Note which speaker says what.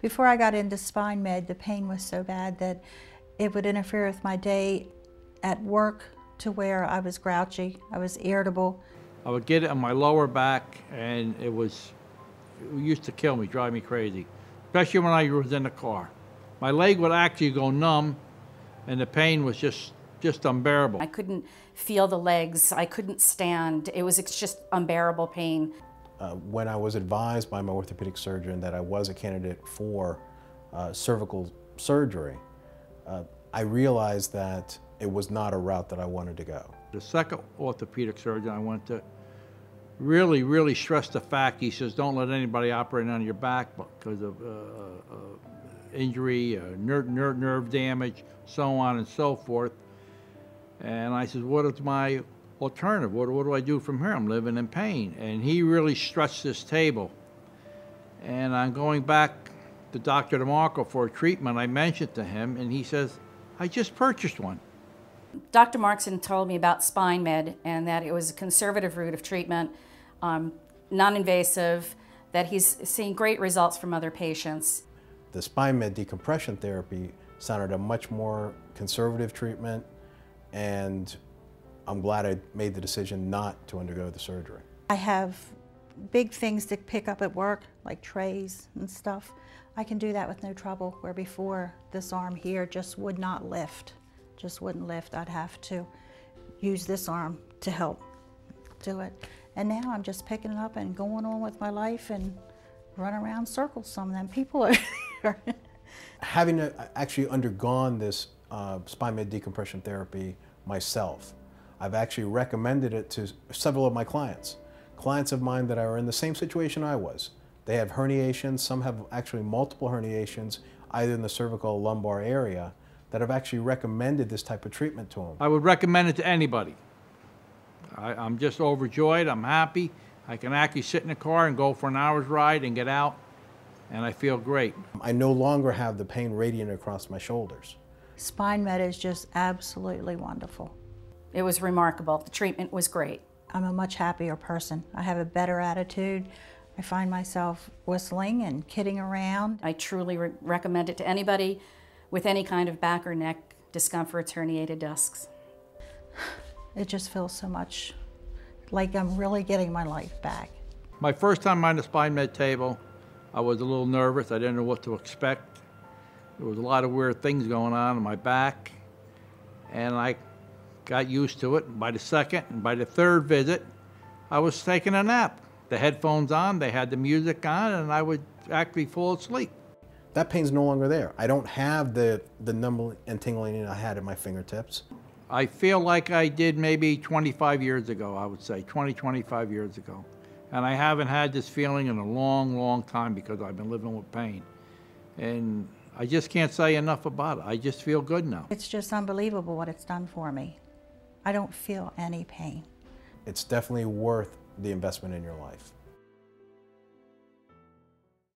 Speaker 1: Before I got into SpineMed, the pain was so bad that it would interfere with my day at work to where I was grouchy, I was irritable.
Speaker 2: I would get it on my lower back, and it used to kill me, drive me crazy, especially when I was in the car. My leg would actually go numb, and the pain was just unbearable.
Speaker 3: I couldn't feel the legs, I couldn't stand. It's just unbearable pain.
Speaker 4: When I was advised by my orthopedic surgeon that I was a candidate for cervical surgery, I realized that it was not a route that I wanted to go.
Speaker 2: The second orthopedic surgeon I went to really stressed the fact, he says, don't let anybody operate on your back because of injury, nerve damage, so on and so forth. And I said, what is my alternative? What do I do from here? I'm living in pain. And he really stressed this table. And I'm going back to Dr. DeMarco for a treatment. I mentioned to him, and he says, I just purchased one.
Speaker 3: Dr. Markson told me about SpineMed and that it was a conservative route of treatment, non-invasive, that he's seeing great results from other patients.
Speaker 4: The SpineMED Decompression therapy sounded a much more conservative treatment, and I'm glad I made the decision not to undergo the surgery.
Speaker 1: I have big things to pick up at work, like trays and stuff. I can do that with no trouble, where before this arm here just would not lift. Just wouldn't lift. I'd have to use this arm to help do it. And now I'm just picking it up and going on with my life and run around circles. Some of them people are here.
Speaker 4: Having actually undergone this SpineMED decompression therapy myself, I've actually recommended it to several of my clients. Clients of mine that are in the same situation I was. They have herniations, some have actually multiple herniations, either in the cervical or lumbar area, that have actually recommended this type of treatment to them.
Speaker 2: I would recommend it to anybody. I'm just overjoyed, I'm happy. I can actually sit in the car and go for an hour's ride and get out, and I feel great.
Speaker 4: I no longer have the pain radiating across my shoulders.
Speaker 1: SpineMed is just absolutely wonderful.
Speaker 3: It was remarkable. The treatment was great.
Speaker 1: I'm a much happier person. I have a better attitude. I find myself whistling and kidding around.
Speaker 3: I truly recommend it to anybody with any kind of back or neck discomforts, herniated discs.
Speaker 1: It just feels so much like I'm really getting my life back.
Speaker 2: My first time on the SpineMed table, I was a little nervous. I didn't know what to expect. There was a lot of weird things going on in my back, and I got used to it. By the second and by the third visit, I was taking a nap. The headphones on, they had the music on, and I would actually fall asleep.
Speaker 4: That pain's no longer there. I don't have the numbing and tingling I had at my fingertips.
Speaker 2: I feel like I did maybe 25 years ago, I would say, 25 years ago. And I haven't had this feeling in a long time because I've been living with pain. And I just can't say enough about it. I just feel good now.
Speaker 1: It's just unbelievable what it's done for me. I don't feel any pain.
Speaker 4: It's definitely worth the investment in your life.